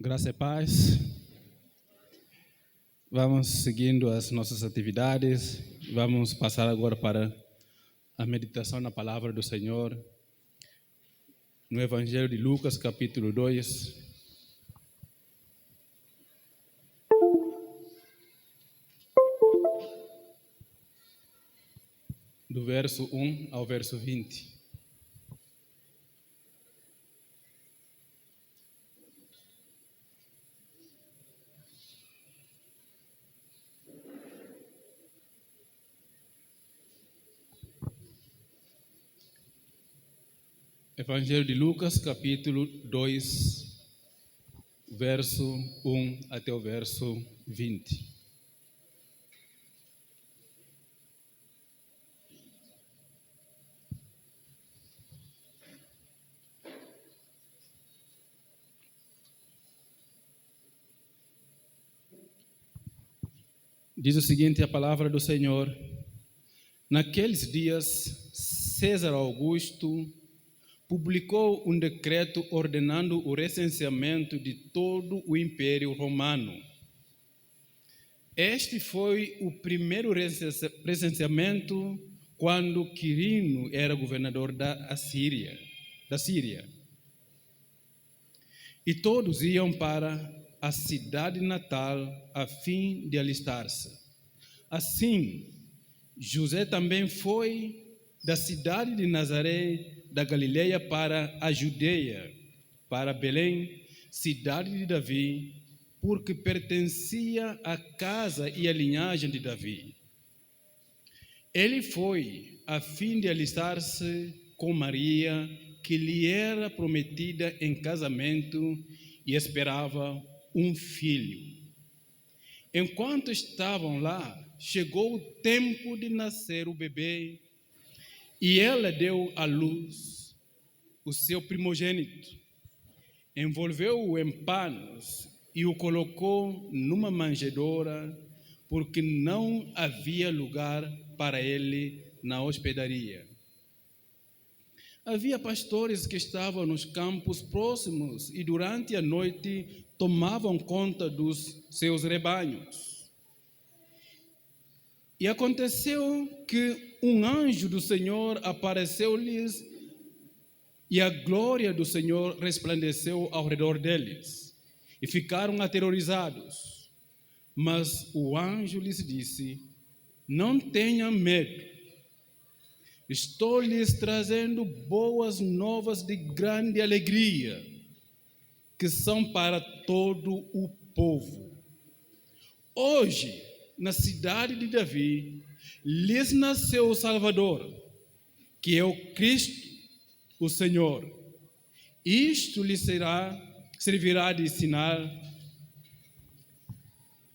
Graça e paz. Vamos seguindo as nossas atividades. Vamos passar agora para a meditação na palavra do Senhor, no Evangelho de Lucas, capítulo 2. Do verso 1 ao verso 20. Evangelho de Lucas, capítulo 2, verso 1 até o verso 20. Diz o seguinte a palavra do Senhor: Naqueles dias, César Augusto publicou um decreto ordenando o recenseamento de todo o Império Romano. Este foi o primeiro recenseamento quando Quirino era governador da Síria. E todos iam para a cidade natal a fim de alistar-se. Assim, José também foi da cidade de Nazaré, da Galileia, para a Judeia, para Belém, cidade de Davi, porque pertencia à casa e à linhagem de Davi. Ele foi a fim de alistar-se com Maria, que lhe era prometida em casamento e esperava um filho. Enquanto estavam lá, chegou o tempo de nascer o bebê e ela deu à luz o seu primogênito. Envolveu-o em panos e o colocou numa manjedoura, porque não havia lugar para ele na hospedaria. Havia pastores que estavam nos campos próximos e durante a noite tomavam conta dos seus rebanhos. E aconteceu que um anjo do Senhor apareceu-lhes e a glória do Senhor resplandeceu ao redor deles e ficaram aterrorizados. Mas o anjo lhes disse: Não tenham medo. Estou lhes trazendo boas novas de grande alegria, que são para todo o povo. Hoje, na cidade de Davi, lhes nasceu o Salvador, que é o Cristo, o Senhor. Isto lhes servirá de sinal.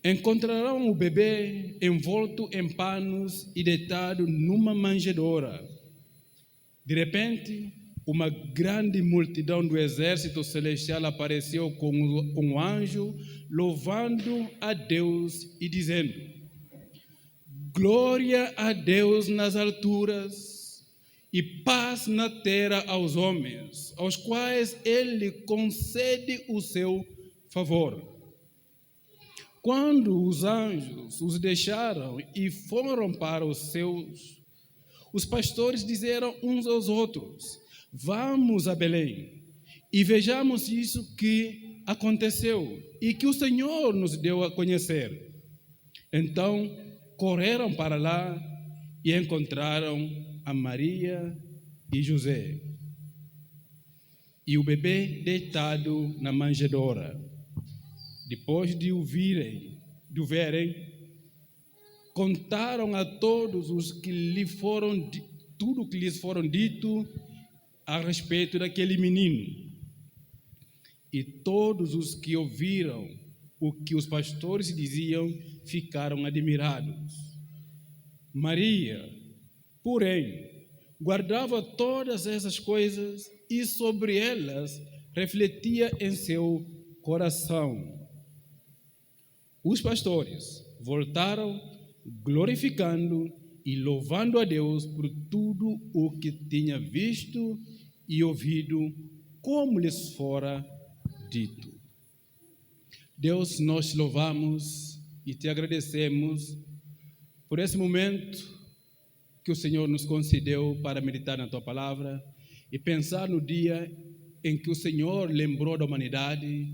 Encontrarão o bebê envolto em panos e deitado numa manjedoura. De repente, uma grande multidão do exército celestial apareceu com o anjo, louvando a Deus e dizendo: Glória a Deus nas alturas e paz na terra aos homens, aos quais Ele concede o seu favor. Quando os anjos os deixaram e foram para os pastores disseram uns aos outros: Vamos a Belém e vejamos isso que aconteceu e que o Senhor nos deu a conhecer. Então correram para lá e encontraram a Maria e José e o bebê deitado na manjedoura. Depois de o verem, contaram a todos os que tudo o que lhes foram dito a respeito daquele menino. E todos os que ouviram o que os pastores diziam ficaram admirados. Maria, porém, guardava todas essas coisas e sobre elas refletia em seu coração. Os pastores voltaram glorificando e louvando a Deus por tudo o que tinha visto e ouvido, como lhes fora dito. Deus, nós te louvamos e te agradecemos por esse momento que o Senhor nos concedeu para meditar na Tua Palavra e pensar no dia em que o Senhor lembrou da humanidade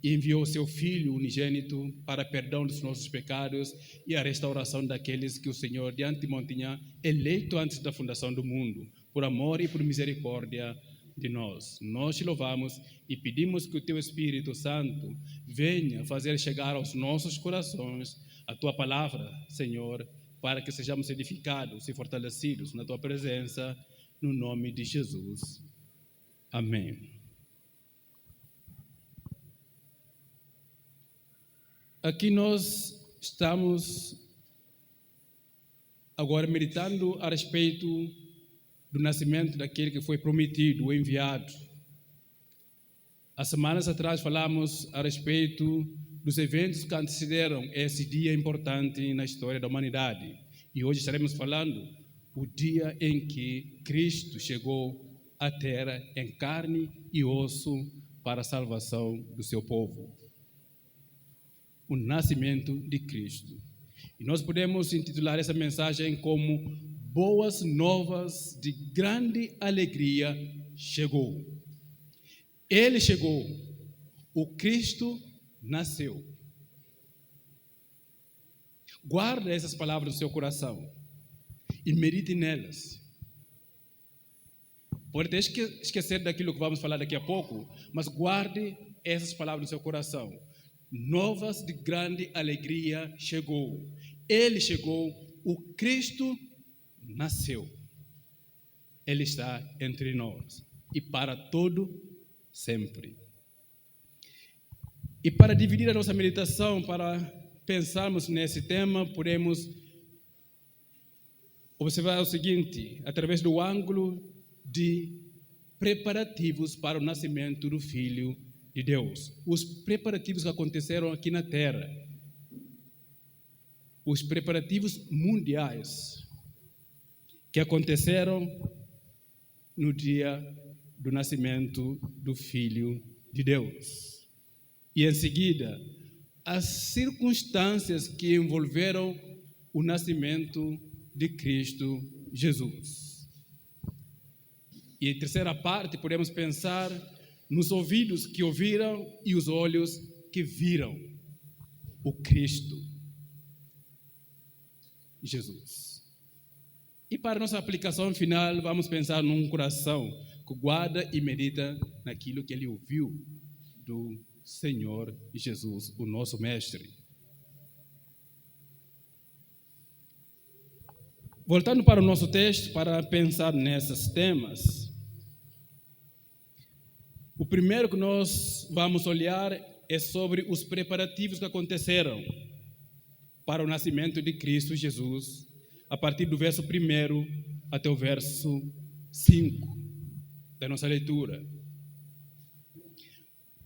e enviou o Seu Filho unigênito para perdão dos nossos pecados e a restauração daqueles que o Senhor de antemão tinha eleito antes da fundação do mundo, por amor e por misericórdia de nós. Nós te louvamos e pedimos que o Teu Espírito Santo venha fazer chegar aos nossos corações a Tua Palavra, Senhor, para que sejamos edificados e fortalecidos na Tua presença, no nome de Jesus. Amém. Aqui nós estamos agora meditando a respeito do nascimento daquele que foi prometido, o enviado. Há semanas atrás falamos a respeito dos eventos que antecederam esse dia importante na história da humanidade. E hoje estaremos falando o dia em que Cristo chegou à terra em carne e osso para a salvação do seu povo. O nascimento de Cristo. E nós podemos intitular essa mensagem como Boas Novas de Grande Alegria Chegou. Ele chegou, o Cristo nasceu. Guarda essas palavras no seu coração e medite nelas. Pode até esquecer daquilo que vamos falar daqui a pouco, mas guarde essas palavras no seu coração. Novas de grande alegria chegou. Ele chegou, o Cristo nasceu. Ele está entre nós e para todo sempre. E para dividir a nossa meditação, para pensarmos nesse tema, podemos observar o seguinte, através do ângulo de preparativos para o nascimento do Filho de Deus. Os preparativos que aconteceram aqui na Terra, os preparativos mundiais que aconteceram no dia do nascimento do Filho de Deus. E em seguida, as circunstâncias que envolveram o nascimento de Cristo Jesus. E em terceira parte, podemos pensar nos ouvidos que ouviram e os olhos que viram o Cristo Jesus. E para nossa aplicação final, vamos pensar num coração que guarda e medita naquilo que ele ouviu do Senhor Jesus, o nosso Mestre. Voltando para o nosso texto, para pensar nesses temas, o primeiro que nós vamos olhar é sobre os preparativos que aconteceram para o nascimento de Cristo Jesus, a partir do verso 1 até o verso 5 da nossa leitura.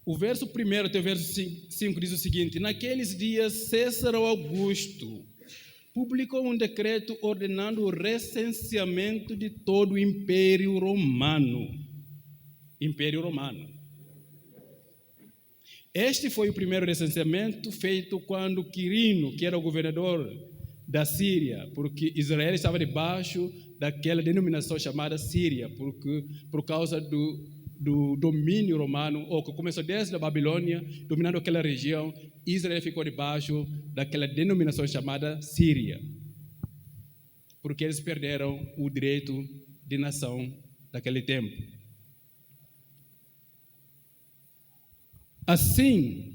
O verso 1 até o verso 5 diz o seguinte: naqueles dias, César Augusto publicou um decreto ordenando o recenseamento de todo o Império Romano. Império Romano. Este foi o primeiro recenseamento feito quando Quirino, que era o governador da Síria, porque Israel estava debaixo daquela denominação chamada Síria, por causa do domínio romano, ou que começou desde a Babilônia, dominando aquela região. Israel ficou debaixo daquela denominação chamada Síria, porque eles perderam o direito de nação daquele tempo. Assim,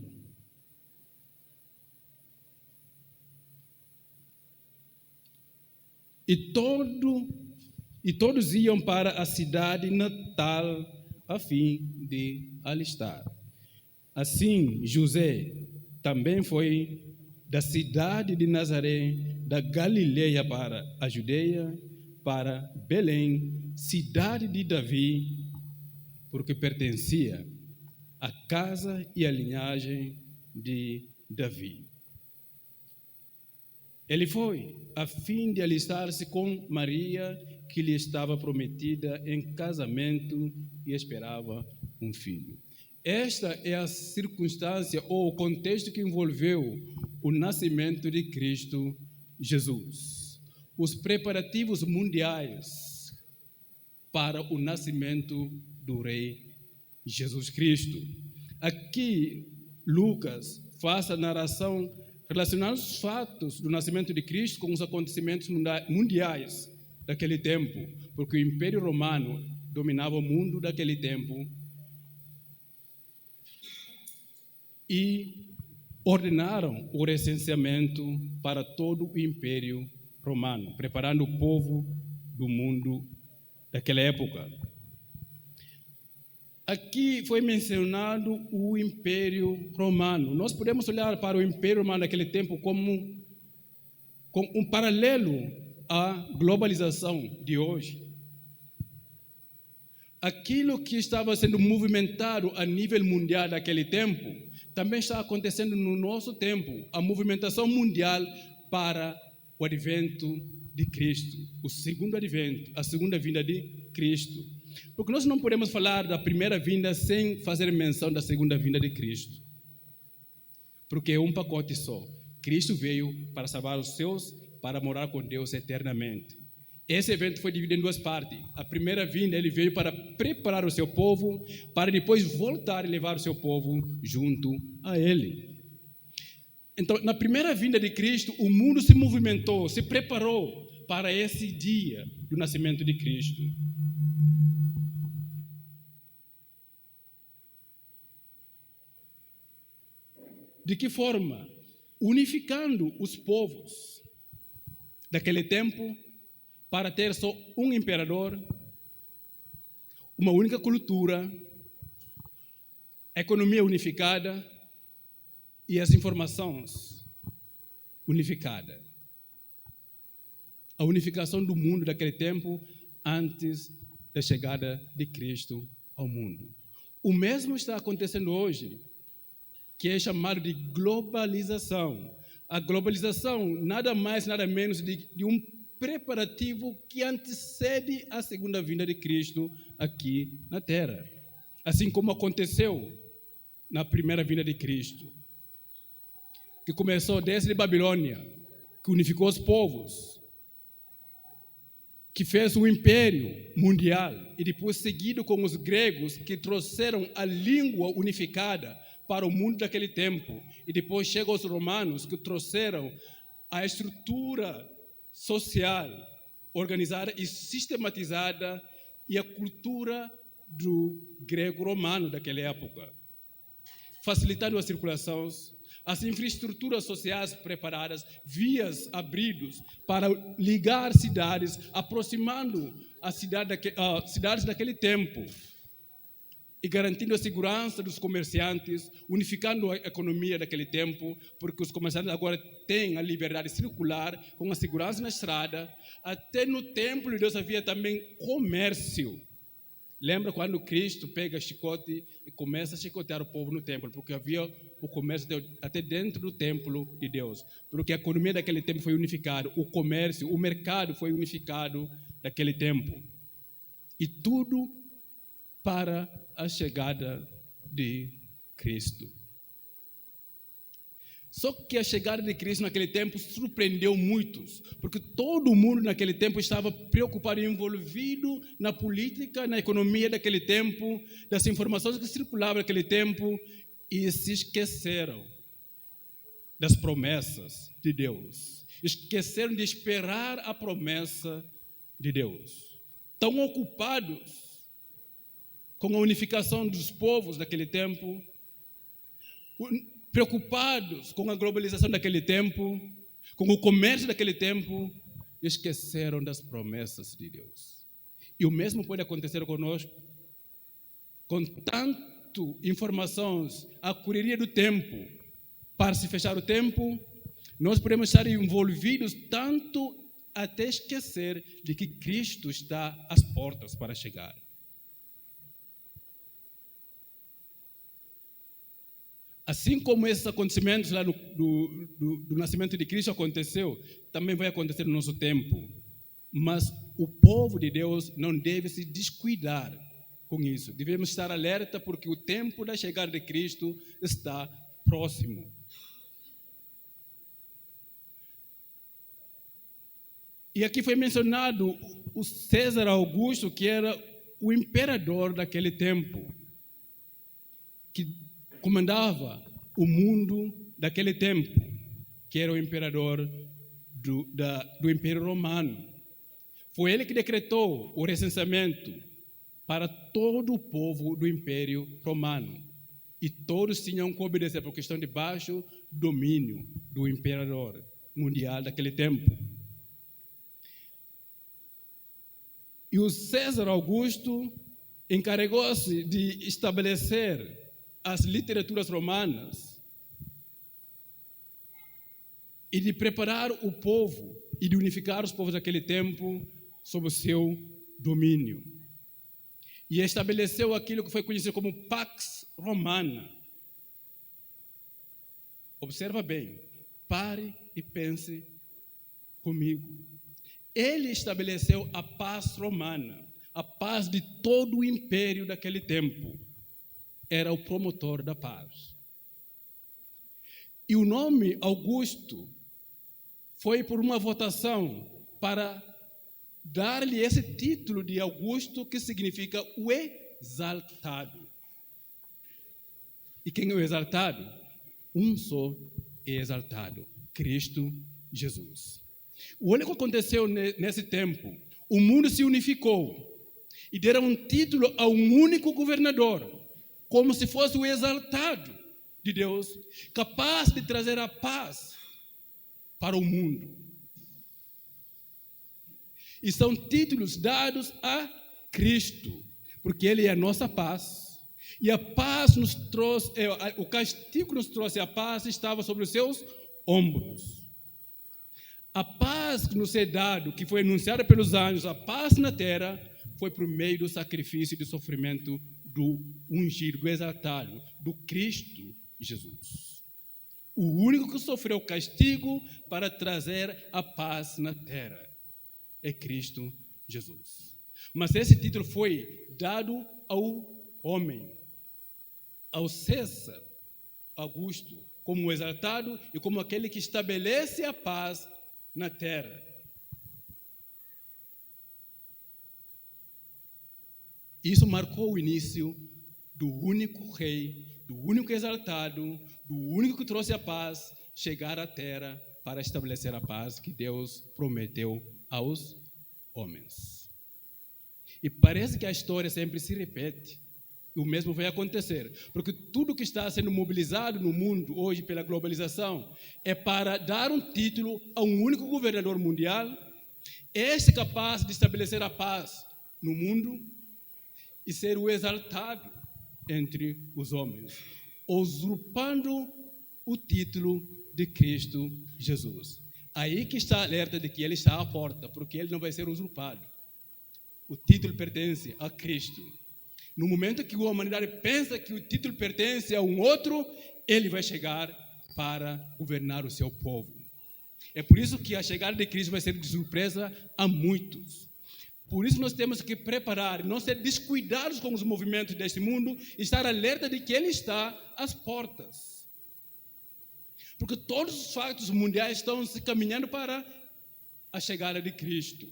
todos iam para a cidade natal a fim de alistar. Assim, José também foi da cidade de Nazaré, da Galileia para a Judeia, para Belém, cidade de Davi, porque pertencia à casa e à linhagem de Davi. Ele foi a fim de alistar-se com Maria, que lhe estava prometida em casamento e esperava um filho. Esta é a circunstância ou o contexto que envolveu o nascimento de Cristo Jesus. Os preparativos mundiais para o nascimento do Rei Jesus Cristo. Aqui, Lucas faz a narração relacionando os fatos do nascimento de Cristo com os acontecimentos mundiais daquele tempo, porque o Império Romano dominava o mundo daquele tempo e ordenaram o recenseamento para todo o Império Romano, preparando o povo do mundo daquela época. Aqui foi mencionado o Império Romano. Nós podemos olhar para o Império Romano naquele tempo como um paralelo à globalização de hoje. Aquilo que estava sendo movimentado a nível mundial naquele tempo, também está acontecendo no nosso tempo, a movimentação mundial para o advento de Cristo, o segundo advento, a segunda vinda de Cristo. Porque nós não podemos falar da primeira vinda sem fazer menção da segunda vinda de Cristo. Porque é um pacote só. Cristo veio para salvar os seus, para morar com Deus eternamente. Esse evento foi dividido em duas partes. A primeira vinda, ele veio para preparar o seu povo, para depois voltar e levar o seu povo junto a ele. Então, na primeira vinda de Cristo, o mundo se movimentou, se preparou para esse dia do nascimento de Cristo. De que forma? Unificando os povos daquele tempo para ter só um imperador, uma única cultura, economia unificada e as informações unificadas. A unificação do mundo daquele tempo antes da chegada de Cristo ao mundo. O mesmo está acontecendo hoje, que é chamado de globalização. A globalização nada mais, nada menos de um preparativo que antecede a segunda vinda de Cristo aqui na Terra. Assim como aconteceu na primeira vinda de Cristo, que começou desde Babilônia, que unificou os povos, que fez um império mundial, e depois seguido com os gregos, que trouxeram a língua unificada para o mundo daquele tempo, e depois chegam os romanos, que trouxeram a estrutura social organizada e sistematizada e a cultura do grego-romano daquela época, facilitando as circulações, as infraestruturas sociais preparadas, vias abridas para ligar cidades, aproximando as cidades daquele tempo e garantindo a segurança dos comerciantes, unificando a economia daquele tempo, porque os comerciantes agora têm a liberdade de circular com a segurança na estrada. Até no templo de Deus havia também comércio. Lembra quando Cristo pega chicote e começa a chicotear o povo no templo, porque havia o comércio até dentro do templo de Deus, porque a economia daquele tempo foi unificada, o comércio, o mercado foi unificado daquele tempo. E tudo para a chegada de Cristo. Só que a chegada de Cristo naquele tempo surpreendeu muitos, porque todo mundo naquele tempo estava preocupado e envolvido na política, na economia daquele tempo, das informações que circulavam naquele tempo, e se esqueceram das promessas de Deus. Esqueceram de esperar a promessa de Deus. Tão ocupados com a unificação dos povos daquele tempo, preocupados com a globalização daquele tempo, com o comércio daquele tempo, esqueceram das promessas de Deus. E o mesmo pode acontecer conosco, com tanto informações, a correria do tempo, para se fechar o tempo, nós podemos estar envolvidos tanto até esquecer de que Cristo está às portas para chegar. Assim como esses acontecimentos lá do nascimento de Cristo aconteceu, também vai acontecer no nosso tempo. Mas o povo de Deus não deve se descuidar com isso. Devemos estar alerta porque o tempo da chegada de Cristo está próximo. E aqui foi mencionado o César Augusto, que era o imperador daquele tempo, que comandava o mundo daquele tempo, que era o imperador do Império Romano. Foi ele que decretou o recenseamento para todo o povo do Império Romano. E todos tinham que obedecer, porque estão debaixo do domínio do imperador mundial daquele tempo. E o César Augusto encarregou-se de estabelecer as literaturas romanas e de preparar o povo e de unificar os povos daquele tempo sob o seu domínio. E estabeleceu aquilo que foi conhecido como Pax Romana. Observa bem, pare e pense comigo. Ele estabeleceu a paz romana, a paz de todo o império daquele tempo. Era o promotor da paz. E o nome Augusto foi por uma votação para dar-lhe esse título de Augusto, que significa o exaltado. E quem é o exaltado? Um só é exaltado, Cristo Jesus. Olha o que aconteceu nesse tempo. O mundo se unificou e deram um título a um único governador, como se fosse o exaltado de Deus, capaz de trazer a paz para o mundo. E são títulos dados a Cristo, porque Ele é a nossa paz. E a paz nos trouxe, o castigo que nos trouxe a paz estava sobre os seus ombros. A paz que nos é dado, que foi anunciada pelos anjos, a paz na terra, foi por meio do sacrifício e do sofrimento do ungido, do exaltado, do Cristo Jesus. O único que sofreu castigo para trazer a paz na terra é Cristo Jesus. Mas esse título foi dado ao homem, ao César Augusto, como o exaltado e como aquele que estabelece a paz na terra. Isso marcou o início do único rei, do único exaltado, do único que trouxe a paz, chegar à terra para estabelecer a paz que Deus prometeu aos homens. E parece que a história sempre se repete. O mesmo vai acontecer, porque tudo que está sendo mobilizado no mundo hoje pela globalização é para dar um título a um único governador mundial, este capaz de estabelecer a paz no mundo e ser o exaltado entre os homens, usurpando o título de Cristo Jesus. Aí que está alerta de que ele está à porta, porque ele não vai ser usurpado. O título pertence a Cristo. No momento que a humanidade pensa que o título pertence a um outro, ele vai chegar para governar o seu povo. É por isso que a chegada de Cristo vai ser de surpresa a muitos. Por isso nós temos que preparar, não ser descuidados com os movimentos deste mundo, e estar alerta de que ele está às portas. Porque todos os fatos mundiais estão se caminhando para a chegada de Cristo.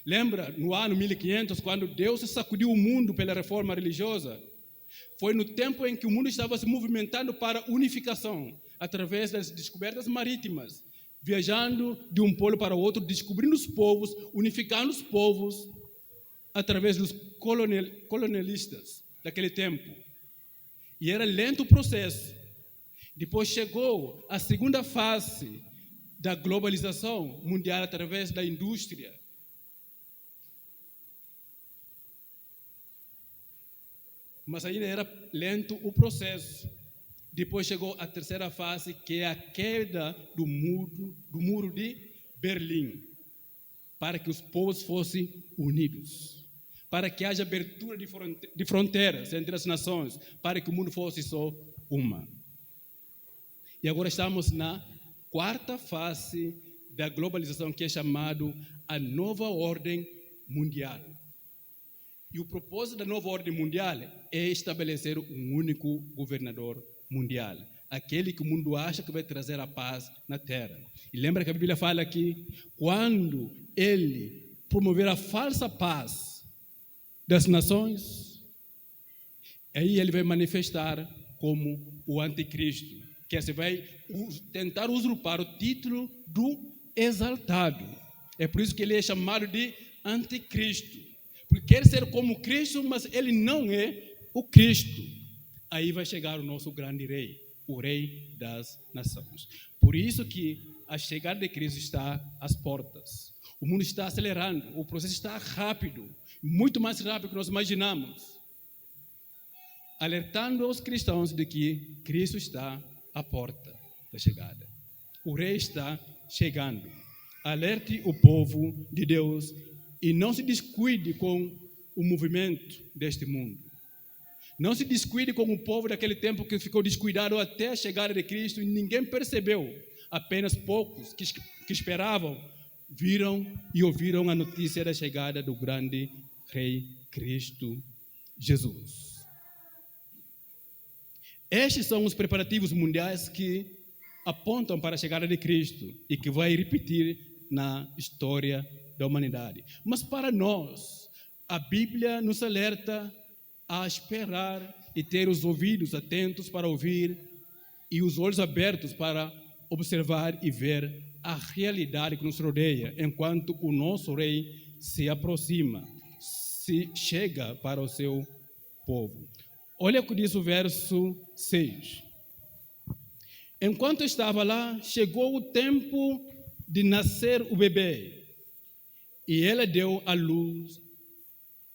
Lembra, no ano 1500, quando Deus sacudiu o mundo pela reforma religiosa? Foi no tempo em que o mundo estava se movimentando para unificação, através das descobertas marítimas, viajando de um polo para o outro, descobrindo os povos, unificando os povos, através dos colonialistas daquele tempo. E era lento o processo. Depois chegou a segunda fase da globalização mundial através da indústria. Mas ainda era lento o processo. Depois chegou a terceira fase, que é a queda do muro de Berlim, para que os povos fossem unidos, para que haja abertura de fronteiras entre as nações, para que o mundo fosse só uma. E agora estamos na quarta fase da globalização, que é chamado a nova ordem mundial. E o propósito da nova ordem mundial é estabelecer um único governador mundial, aquele que o mundo acha que vai trazer a paz na terra. E lembra que a Bíblia fala que quando ele promover a falsa paz das nações, aí ele vai manifestar como o anticristo, que assim vai tentar usurpar o título do exaltado. É por isso que ele é chamado de anticristo, porque quer ser como Cristo, mas ele não é o Cristo. Aí vai chegar o nosso grande rei, o rei das nações. Por isso que a chegada de Cristo está às portas. O mundo está acelerando, o processo está rápido, muito mais rápido do que nós imaginamos, alertando aos cristãos de que Cristo está à porta da chegada. O rei está chegando. Alerte o povo de Deus e não se descuide com o movimento deste mundo. Não se descuide com o povo daquele tempo que ficou descuidado até a chegada de Cristo e ninguém percebeu. Apenas poucos que esperavam viram e ouviram a notícia da chegada do grande Rei Cristo Jesus. Estes são os preparativos mundiais que apontam para a chegada de Cristo e que vai repetir na história da humanidade. Mas para nós, a Bíblia nos alerta a esperar e ter os ouvidos atentos para ouvir e os olhos abertos para observar e ver a realidade que nos rodeia, enquanto o nosso rei se aproxima, se chega para o seu povo. Olha o que diz o verso 6. Enquanto estava lá, chegou o tempo de nascer o bebê, e ela deu à luz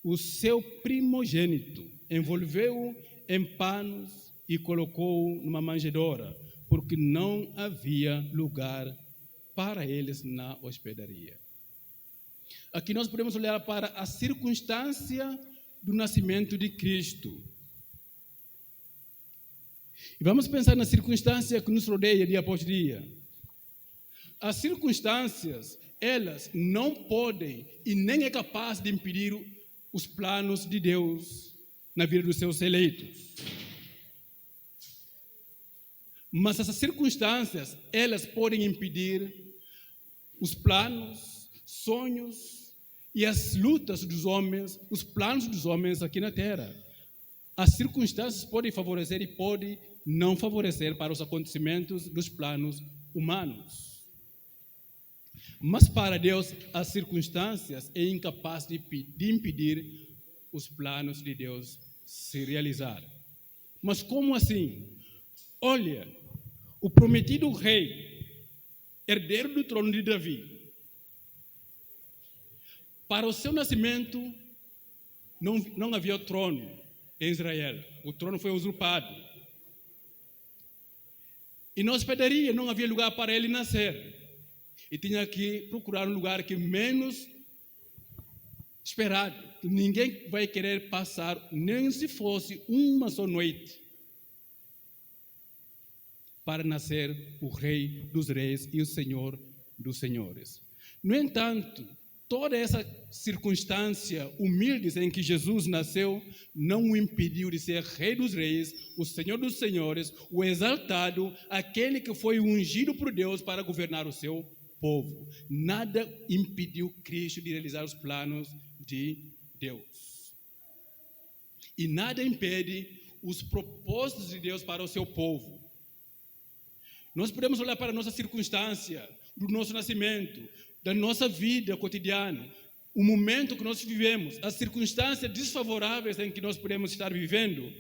o seu primogênito, envolveu-o em panos e colocou-o numa manjedoura, porque não havia lugar para eles na hospedaria. Aqui nós podemos olhar para a circunstância do nascimento de Cristo. E vamos pensar na circunstância que nos rodeia dia após dia. As circunstâncias, elas não podem e nem é capaz de impedir os planos de Deus na vida dos seus eleitos. Mas essas circunstâncias, elas podem impedir os planos, sonhos e as lutas dos homens, os planos dos homens aqui na terra. As circunstâncias podem favorecer e podem não favorecer para os acontecimentos dos planos humanos. Mas para Deus, as circunstâncias é incapaz de impedir os planos de Deus se realizar. Mas como assim? Olha, o prometido rei, herdeiro do trono de Davi, para o seu nascimento não havia trono em Israel. O trono foi usurpado. E na hospedaria não havia lugar para ele nascer. E tinha que procurar um lugar que menos esperado. Ninguém vai querer passar, nem se fosse uma só noite, para nascer o Rei dos Reis e o Senhor dos Senhores. No entanto, toda essa circunstância humilde em que Jesus nasceu não o impediu de ser Rei dos Reis, o Senhor dos Senhores, o exaltado, aquele que foi ungido por Deus para governar o seu povo. Nada impediu Cristo de realizar os planos de Deus. E nada impede os propósitos de Deus para o seu povo. Nós podemos olhar para a nossa circunstância, do nosso nascimento, da nossa vida cotidiana, o momento que nós vivemos, as circunstâncias desfavoráveis em que nós podemos estar vivendo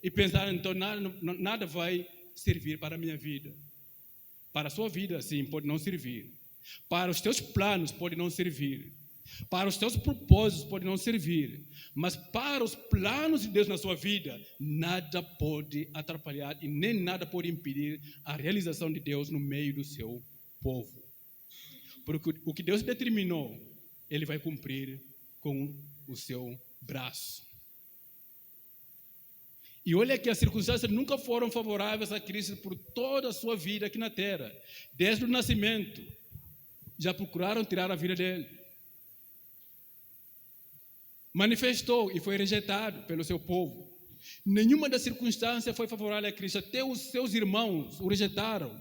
e pensar, então nada vai servir para a minha vida. Para a sua vida, sim, pode não servir. Para os teus planos, pode não servir. Para os teus propósitos, pode não servir. Mas para os planos de Deus na sua vida, nada pode atrapalhar e nem nada pode impedir a realização de Deus no meio do seu povo. Porque o que Deus determinou, Ele vai cumprir com o seu braço. E olha que as circunstâncias nunca foram favoráveis a Cristo por toda a sua vida aqui na terra. Desde o nascimento, já procuraram tirar a vida dele. manifestou e foi rejeitado pelo seu povo. Nenhuma das circunstâncias foi favorável a Cristo. Até os seus irmãos o rejeitaram.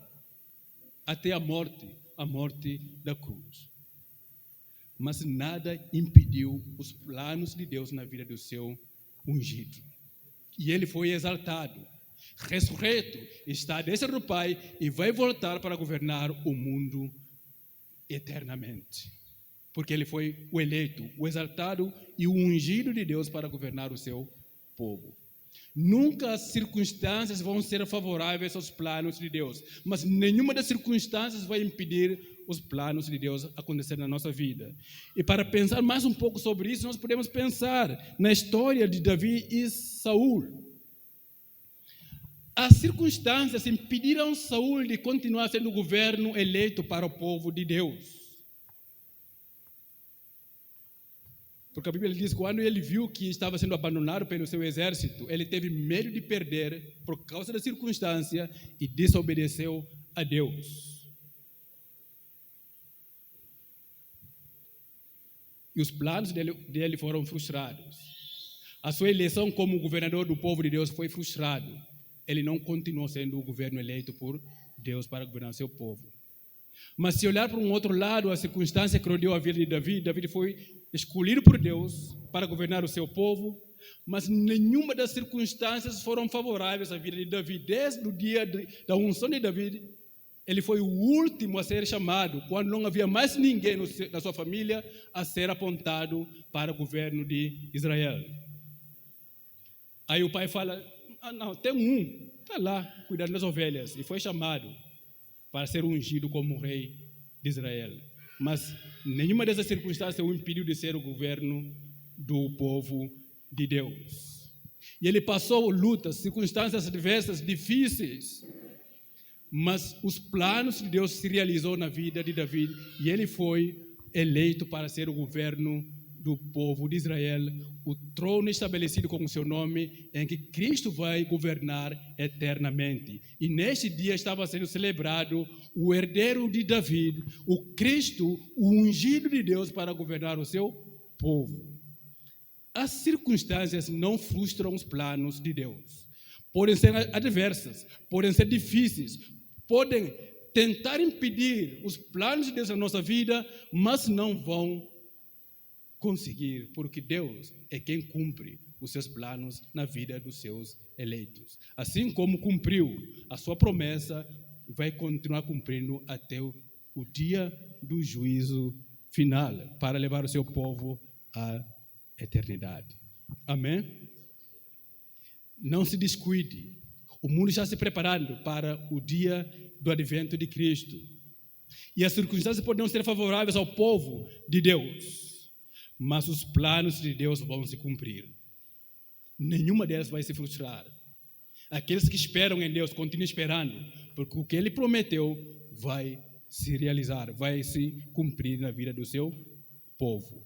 Até a morte da cruz. Mas nada impediu os planos de Deus na vida do seu ungido. E ele foi exaltado, ressurreto, está à destra do Pai e vai voltar para governar o mundo eternamente. Porque ele foi o eleito, o exaltado e o ungido de Deus para governar o seu povo. Nunca as circunstâncias vão ser favoráveis aos planos de Deus, mas nenhuma das circunstâncias vai impedir os planos de Deus acontecer na nossa vida. E para pensar mais um pouco sobre isso, nós podemos pensar na história de Davi e Saul. As circunstâncias impediram Saul de continuar sendo o governo eleito para o povo de Deus. Porque a Bíblia diz que quando ele viu que estava sendo abandonado pelo seu exército, ele teve medo de perder por causa da circunstância e desobedeceu a Deus. E os planos dele foram frustrados. A sua eleição como governador do povo de Deus foi frustrado. Ele não continuou sendo o governo eleito por Deus para governar o seu povo. Mas se olhar para um outro lado, a circunstância que rodeou a vida de Davi, Davi foi escolhido por Deus para governar o seu povo, mas nenhuma das circunstâncias foram favoráveis à vida de Davi. Desde o dia da unção de Davi, ele foi o último a ser chamado, quando não havia mais ninguém na sua família a ser apontado para o governo de Israel. Aí o pai fala, não, tem está lá cuidando das ovelhas, e foi chamado para ser ungido como rei de Israel. Mas nenhuma dessas circunstâncias o impediu de ser o governo do povo de Deus. E ele passou lutas, circunstâncias adversas, difíceis, mas os planos de Deus se realizou na vida de Davi e ele foi eleito para ser o governo do povo de Israel, o trono estabelecido com o seu nome, em que Cristo vai governar eternamente. E neste dia estava sendo celebrado o herdeiro de Davi, o Cristo, o ungido de Deus para governar o seu povo. As circunstâncias não frustram os planos de Deus. Podem ser adversas, podem ser difíceis, podem tentar impedir os planos de Deus na nossa vida, mas não vão conseguir, porque Deus é quem cumpre os seus planos na vida dos seus eleitos. Assim como cumpriu a sua promessa, vai continuar cumprindo até o dia do juízo final, para levar o seu povo à eternidade. Amém? Não se descuide. O mundo está se preparando para o dia do advento de Cristo. E as circunstâncias podem ser favoráveis ao povo de Deus, mas os planos de Deus vão se cumprir. Nenhuma delas vai se frustrar. Aqueles que esperam em Deus, continuem esperando, porque o que Ele prometeu vai se realizar, vai se cumprir na vida do seu povo.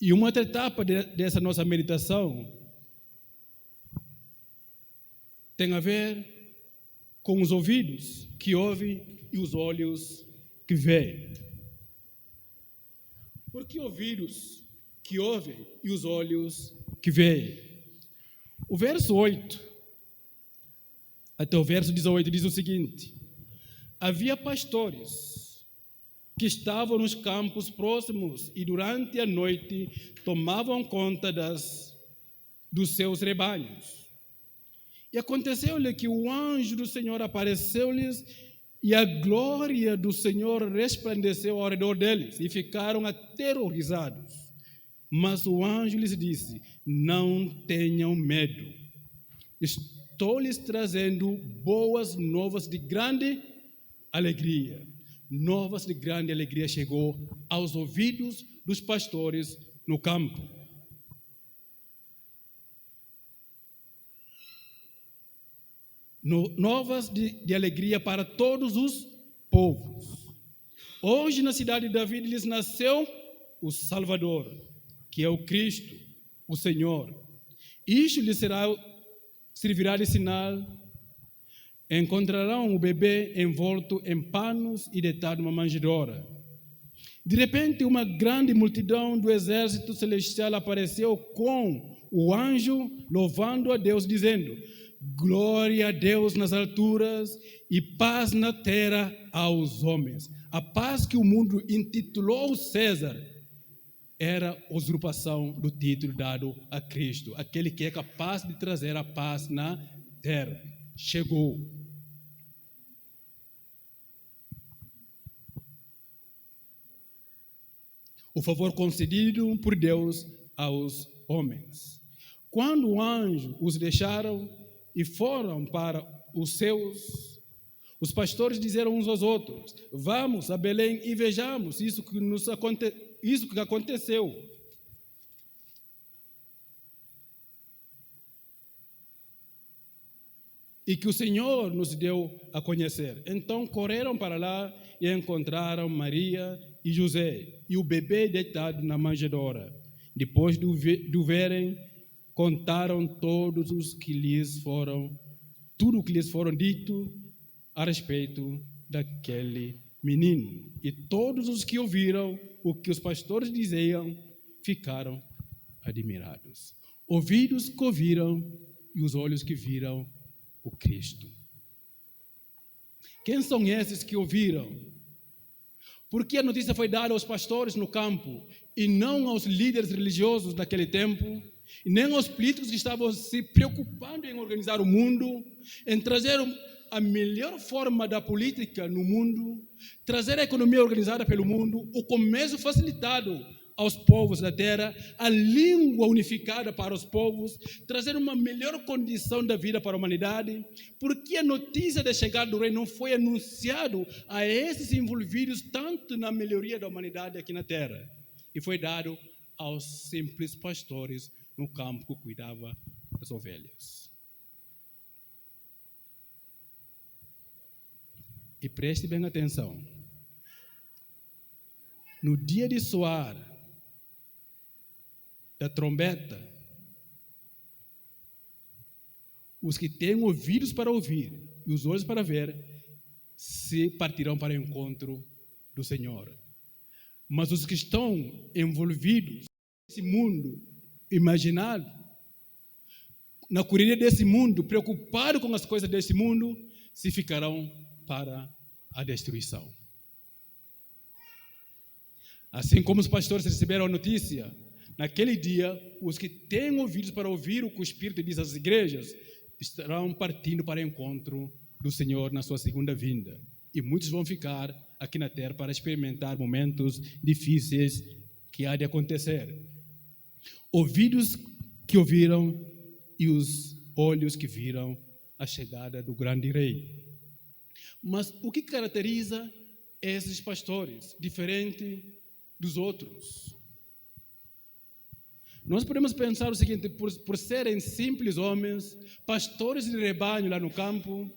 E uma outra etapa dessa nossa meditação tem a ver com os ouvidos que ouvem e os olhos que veem. Por que ouvidos que ouvem e os olhos que veem? O verso 8 até o verso 18 diz o seguinte: havia pastores que estavam nos campos próximos e durante a noite tomavam conta dos seus rebanhos. E aconteceu-lhe que o anjo do Senhor apareceu-lhes e a glória do Senhor resplandeceu ao redor deles e ficaram aterrorizados. Mas o anjo lhes disse: não tenham medo. Estou lhes trazendo boas novas de grande alegria. Novas de grande alegria chegou aos ouvidos dos pastores no campo. Novas de alegria para todos os povos. Hoje na cidade de Davi lhes nasceu o Salvador, que é o Cristo, o Senhor. Isto lhes servirá de sinal: encontrarão o bebê envolto em panos e deitado numa manjedoura. De repente, uma grande multidão do exército celestial apareceu com o anjo louvando a Deus, dizendo: glória a Deus nas alturas e paz na terra aos homens. A paz que o mundo intitulou César era a usurpação do título dado a Cristo, aquele que é capaz de trazer a paz na terra. Chegou. O favor concedido por Deus aos homens. Quando o anjo os deixaram e foram para os seus, os pastores disseram uns aos outros: vamos a Belém e vejamos isso que aconteceu. E que o Senhor nos deu a conhecer. Então correram para lá e encontraram Maria e José e o bebê deitado na manjedoura. Depois de o verem, contaram tudo o que lhes foram dito a respeito daquele menino. E todos os que ouviram o que os pastores diziam ficaram admirados. Ouvidos que ouviram e os olhos que viram o Cristo. Quem são esses que ouviram? Porque a notícia foi dada aos pastores no campo e não aos líderes religiosos daquele tempo, e nem aos políticos que estavam se preocupando em organizar o mundo, em trazer a melhor forma da política no mundo, trazer a economia organizada pelo mundo, o comércio facilitado aos povos da terra, a língua unificada para os povos, trazer uma melhor condição da vida para a humanidade, porque a notícia da chegada do rei não foi anunciado a esses envolvidos tanto na melhoria da humanidade aqui na terra, e foi dado aos simples pastores no campo que cuidava das ovelhas. E preste bem atenção. No dia de soar da trombeta, os que têm ouvidos para ouvir e os olhos para ver se partirão para o encontro do Senhor. Mas os que estão envolvidos nesse mundo imaginado, na correria desse mundo, preocupados com as coisas desse mundo, se ficarão para a destruição. Assim como os pastores receberam a notícia, naquele dia, os que têm ouvidos para ouvir o que o Espírito diz às igrejas, estarão partindo para o encontro do Senhor na sua segunda vinda. E muitos vão ficar aqui na terra para experimentar momentos difíceis que há de acontecer. Ouvidos que ouviram e os olhos que viram a chegada do grande rei. Mas o que caracteriza esses pastores, diferente dos outros? Nós podemos pensar o seguinte: por serem simples homens, pastores de rebanho lá no campo,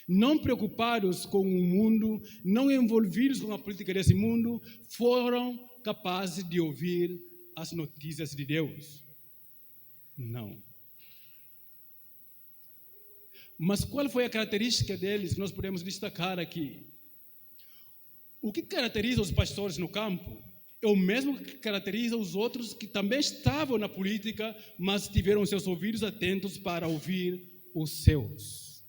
não preocupados com o mundo, não envolvidos com a política desse mundo, foram capazes de ouvir as notícias de Deus? Não. Mas qual foi a característica deles que nós podemos destacar aqui? O que caracteriza os pastores no campo é o mesmo que caracteriza os outros que também estavam na política, mas tiveram seus ouvidos atentos para ouvir os seus.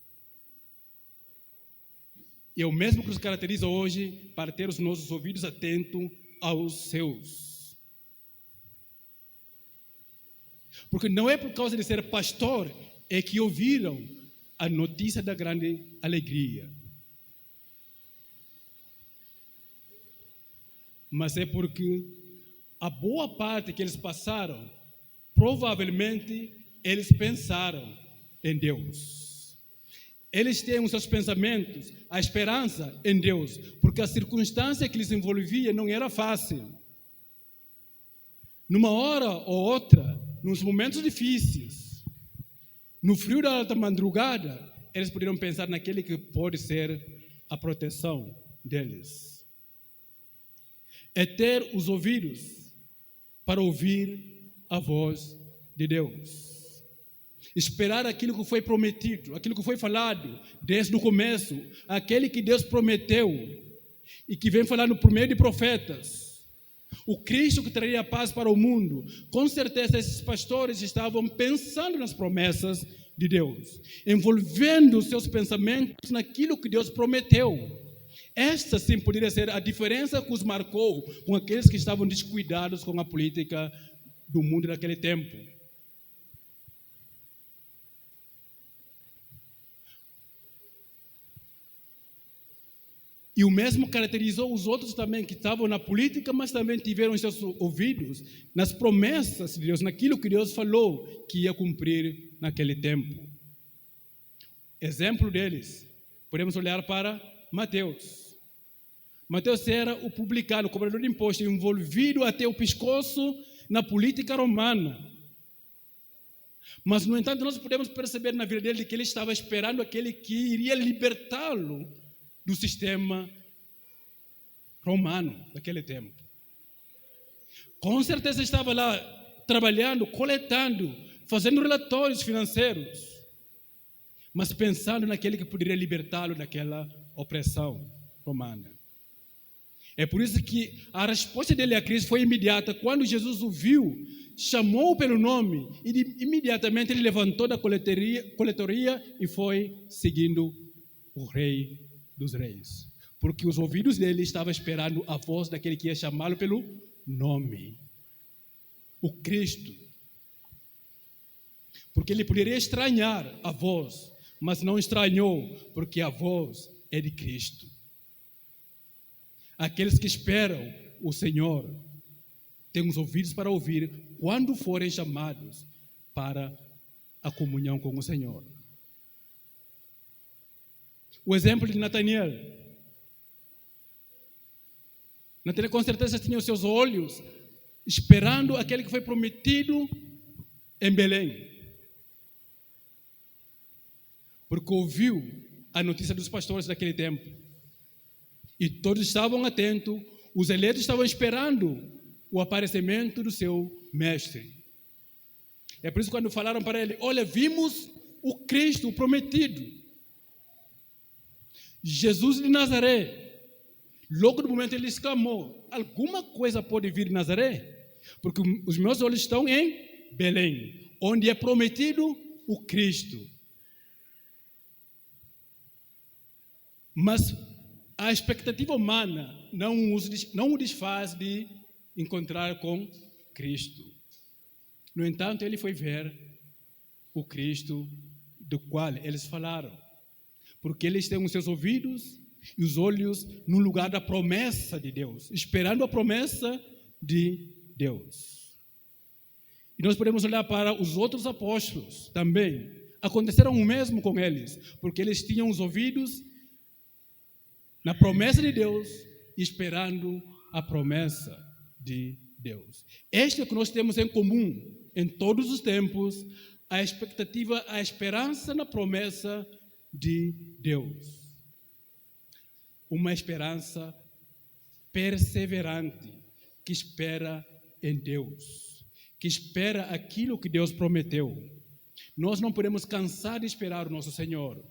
É o mesmo que nos caracteriza hoje para ter os nossos ouvidos atentos aos seus. Porque não é por causa de ser pastor é que ouviram a notícia da grande alegria, mas é porque a boa parte que eles passaram, provavelmente eles pensaram em Deus. Eles têm os seus pensamentos, a esperança em Deus, porque a circunstância que lhes envolvia não era fácil. Numa hora ou outra, nos momentos difíceis, no frio da alta madrugada, eles poderiam pensar naquele que pode ser a proteção deles. É ter os ouvidos para ouvir a voz de Deus. Esperar aquilo que foi prometido, aquilo que foi falado desde o começo, aquele que Deus prometeu e que vem falando por meio de profetas. o Cristo que traria paz para o mundo. Com certeza esses pastores estavam pensando nas promessas de Deus, envolvendo seus pensamentos naquilo que Deus prometeu. Esta sim poderia ser a diferença que os marcou com aqueles que estavam descuidados com a política do mundo naquele tempo. E o mesmo caracterizou os outros também que estavam na política, mas também tiveram seus ouvidos nas promessas de Deus, naquilo que Deus falou que ia cumprir naquele tempo. Exemplo deles, podemos olhar para Mateus. Mateus era o publicano, o cobrador de impostos, envolvido até o pescoço na política romana. Mas, no entanto, nós podemos perceber na vida dele que ele estava esperando aquele que iria libertá-lo do sistema romano daquele tempo. Com certeza estava lá trabalhando, coletando, fazendo relatórios financeiros, mas pensando naquele que poderia libertá-lo daquela opressão romana. É por isso que a resposta dele à crise foi imediata. Quando Jesus o viu, chamou pelo nome e imediatamente ele levantou da coletoria e foi seguindo o rei dos reis, porque os ouvidos dele estavam esperando a voz daquele que ia chamá-lo pelo nome, o Cristo. Porque ele poderia estranhar a voz, mas não estranhou, porque a voz é de Cristo. Aqueles que esperam o Senhor têm os ouvidos para ouvir quando forem chamados para a comunhão com o Senhor. O exemplo de Natanael. Natanael com certeza tinha os seus olhos esperando aquele que foi prometido em Belém. Porque ouviu a notícia dos pastores daquele tempo. E todos estavam atentos, os eleitos estavam esperando o aparecimento do seu mestre. É por isso que quando falaram para ele, olha, vimos o Cristo, o prometido. Jesus de Nazaré. Logo no momento ele exclamou, alguma coisa pode vir de Nazaré? Porque os meus olhos estão em Belém, onde é prometido o Cristo. Mas a expectativa humana não o desfaz de encontrar com Cristo. No entanto, ele foi ver o Cristo do qual eles falaram. Porque eles têm os seus ouvidos e os olhos no lugar da promessa de Deus, esperando a promessa de Deus. E nós podemos olhar para os outros apóstolos também. Aconteceram o mesmo com eles, porque eles tinham os ouvidos na promessa de Deus, esperando a promessa de Deus. Este é o que nós temos em comum em todos os tempos, a expectativa, a esperança na promessa de Deus. Uma esperança perseverante, que espera em Deus, que espera aquilo que Deus prometeu. Nós não podemos cansar de esperar o nosso Senhor.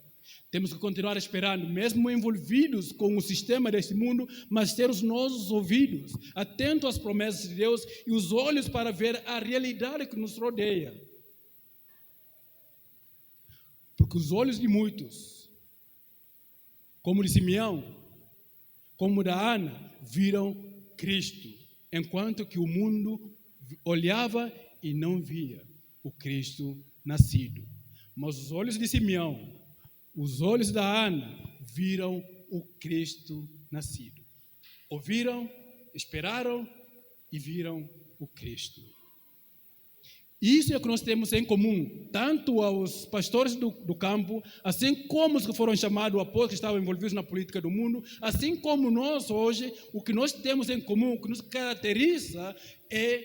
Temos que continuar esperando, mesmo envolvidos com o sistema deste mundo, mas ter os nossos ouvidos atentos às promessas de Deus e os olhos para ver a realidade que nos rodeia. Porque os olhos de muitos, como de Simeão, como da Ana, viram Cristo, enquanto que o mundo olhava e não via o Cristo nascido. Mas os olhos de Simeão, os olhos da Ana viram o Cristo nascido. Ouviram, esperaram e viram o Cristo. Isso é o que nós temos em comum, tanto aos pastores do campo, assim como os que foram chamados apóstolos que estavam envolvidos na política do mundo, assim como nós hoje, o que nós temos em comum, o que nos caracteriza é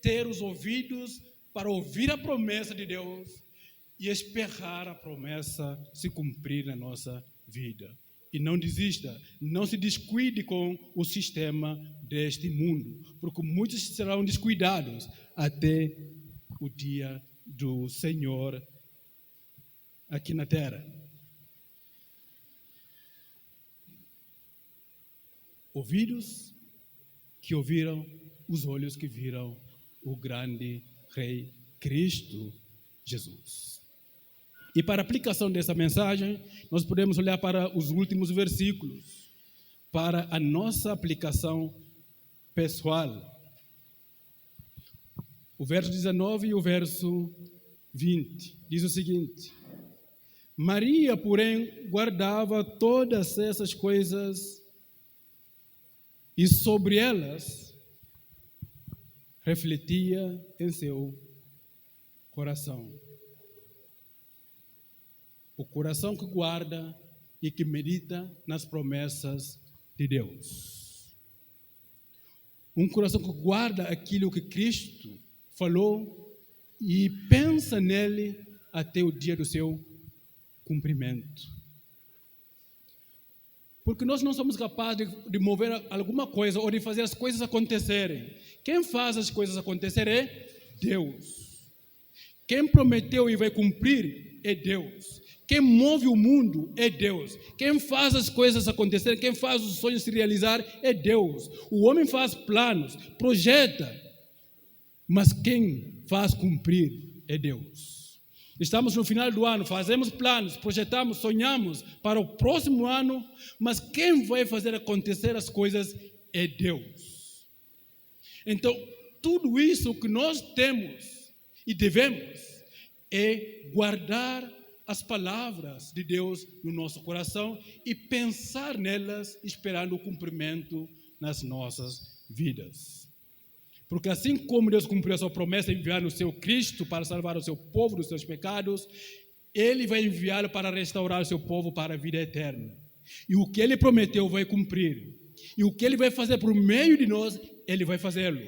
ter os ouvidos para ouvir a promessa de Deus e esperar a promessa se cumprir na nossa vida. E não desista, não se descuide com o sistema deste mundo, porque muitos serão descuidados até o dia do Senhor aqui na terra. Ouvidos que ouviram os olhos que viram o grande Rei Cristo Jesus. E para a aplicação dessa mensagem, nós podemos olhar para os últimos versículos, para a nossa aplicação pessoal. O verso 19 e o verso 20 diz o seguinte: Maria, porém, guardava todas essas coisas e sobre elas refletia em seu coração. O coração que guarda e que medita nas promessas de Deus. Um coração que guarda aquilo que Cristo falou e pensa nele até o dia do seu cumprimento. Porque nós não somos capazes de mover alguma coisa ou de fazer as coisas acontecerem. Quem faz as coisas acontecerem é Deus. Quem prometeu e vai cumprir é Deus. Quem move o mundo é Deus. Quem faz as coisas acontecerem, quem faz os sonhos se realizar é Deus. O homem faz planos, projeta, mas quem faz cumprir é Deus. Estamos no final do ano, fazemos planos, projetamos, sonhamos para o próximo ano, mas quem vai fazer acontecer as coisas é Deus. Então, tudo isso que nós temos e devemos é guardar as palavras de Deus no nosso coração e pensar nelas, esperando o cumprimento nas nossas vidas. Porque assim como Deus cumpriu a sua promessa de enviar o seu Cristo para salvar o seu povo dos seus pecados, Ele vai enviá-lo para restaurar o seu povo para a vida eterna. E o que Ele prometeu vai cumprir. E o que Ele vai fazer por meio de nós, Ele vai fazê-lo.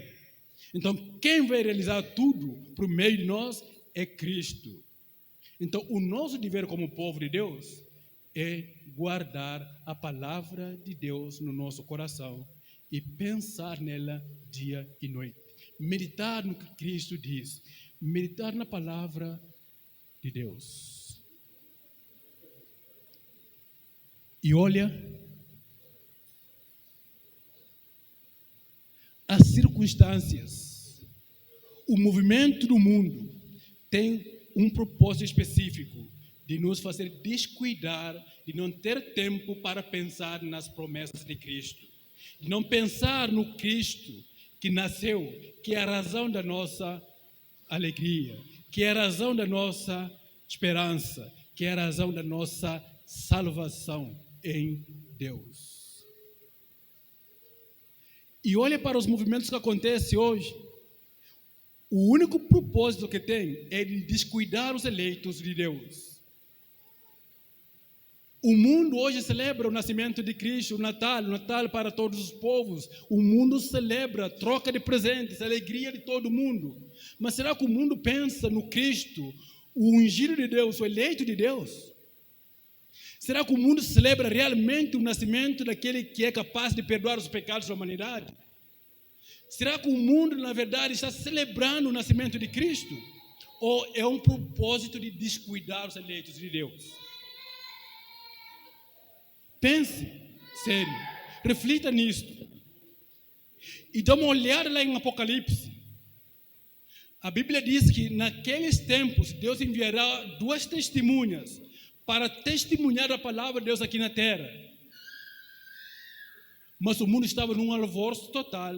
Então, quem vai realizar tudo por meio de nós é Cristo. Então, o nosso dever como povo de Deus é guardar a palavra de Deus no nosso coração e pensar nela dia e noite. Meditar no que Cristo diz. Meditar na palavra de Deus. E olha, as circunstâncias, o movimento do mundo tem um propósito específico de nos fazer descuidar, de não ter tempo para pensar nas promessas de Cristo, de não pensar no Cristo que nasceu, que é a razão da nossa alegria, que é a razão da nossa esperança, que é a razão da nossa salvação em Deus. E olha para os movimentos que acontecem hoje. O único propósito que tem é de descuidar os eleitos de Deus. O mundo hoje celebra o nascimento de Cristo, o Natal para todos os povos. O mundo celebra a troca de presentes, a alegria de todo mundo. Mas será que o mundo pensa no Cristo, o ungido de Deus, o eleito de Deus? Será que o mundo celebra realmente o nascimento daquele que é capaz de perdoar os pecados da humanidade? Será que o mundo, na verdade, está celebrando o nascimento de Cristo? Ou é um propósito de descuidar os eleitos de Deus? Pense, sério, reflita nisto. E dá uma olhada lá em Apocalipse. A Bíblia diz que naqueles tempos Deus enviará 2 testemunhas para testemunhar a palavra de Deus aqui na terra. Mas o mundo estava num alvoroço total.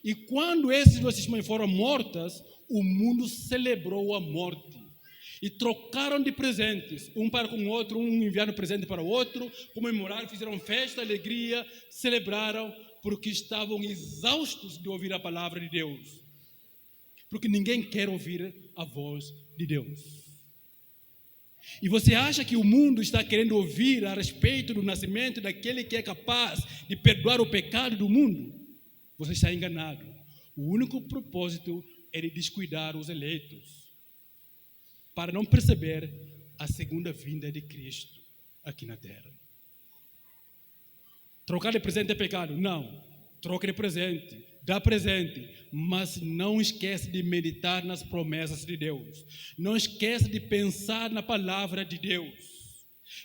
E quando esses 2 testemunhas foram mortas, o mundo celebrou a morte. E trocaram de presentes, um para com o outro, um enviaram presente para o outro, comemoraram, fizeram festa, alegria, celebraram, porque estavam exaustos de ouvir a palavra de Deus. Porque ninguém quer ouvir a voz de Deus. E você acha que o mundo está querendo ouvir a respeito do nascimento daquele que é capaz de perdoar o pecado do mundo? Você está enganado. O único propósito é de descuidar os eleitos, para não perceber a segunda vinda de Cristo aqui na terra. Trocar de presente é pecado? Não. Troca de presente, dá presente, mas não esquece de meditar nas promessas de Deus. Não esquece de pensar na palavra de Deus.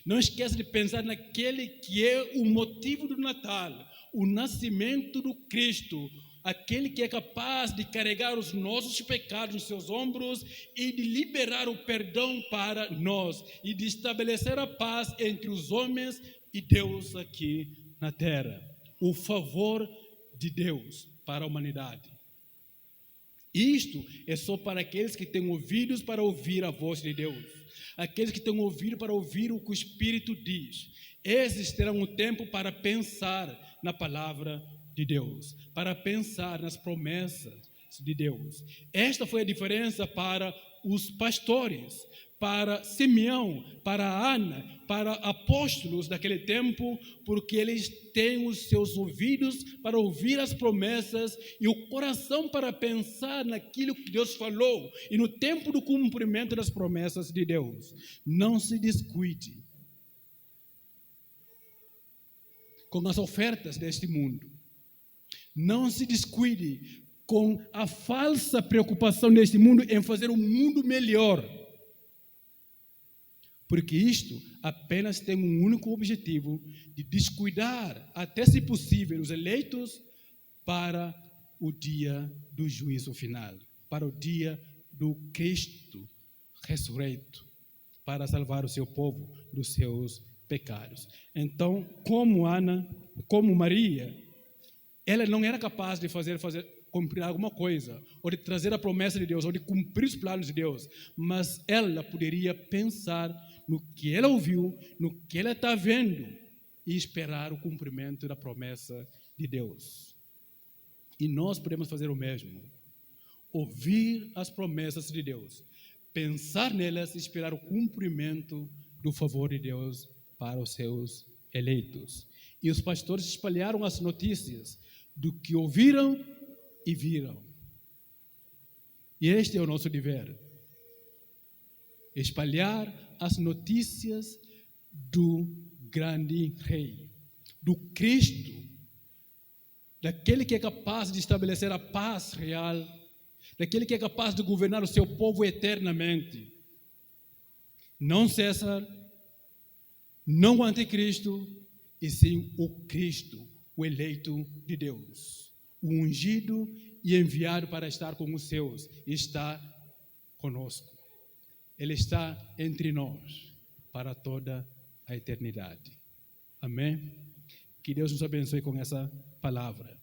Não esquece de pensar naquele que é o motivo do Natal, o nascimento do Cristo, aquele que é capaz de carregar os nossos pecados nos seus ombros e de liberar o perdão para nós e de estabelecer a paz entre os homens e Deus aqui na terra. O favor de Deus para a humanidade. Isto é só para aqueles que têm ouvidos para ouvir a voz de Deus. Aqueles que têm ouvido para ouvir o que o Espírito diz. Esses terão um tempo para pensar na palavra de Deus, para pensar nas promessas de Deus. Esta foi a diferença para os pastores, para Simeão, para Ana, para apóstolos daquele tempo, porque eles têm os seus ouvidos para ouvir as promessas e o coração para pensar naquilo que Deus falou e no tempo do cumprimento das promessas de Deus. Não se descuide com as ofertas deste mundo. Não se descuide com a falsa preocupação deste mundo em fazer um mundo melhor. Porque isto apenas tem um único objetivo, de descuidar, até se possível, os eleitos para o dia do juízo final, para o dia do Cristo ressurreto, para salvar o seu povo dos seus pecados. Então, como Ana, como Maria, ela não era capaz de cumprir alguma coisa, ou de trazer a promessa de Deus, ou de cumprir os planos de Deus, mas ela poderia pensar no que ela ouviu, no que ela está vendo, e esperar o cumprimento da promessa de Deus. E nós podemos fazer o mesmo. Ouvir as promessas de Deus, pensar nelas e esperar o cumprimento do favor de Deus para os seus eleitos. E os pastores espalharam as notícias do que ouviram e viram. E este é o nosso dever. Espalhar as notícias do grande rei, do Cristo, daquele que é capaz de estabelecer a paz real, daquele que é capaz de governar o seu povo eternamente. Não César, não o anticristo, e sim o Cristo, o eleito de Deus, o ungido e enviado para estar com os seus, está conosco. Ele está entre nós para toda a eternidade. Amém? Que Deus nos abençoe com essa palavra.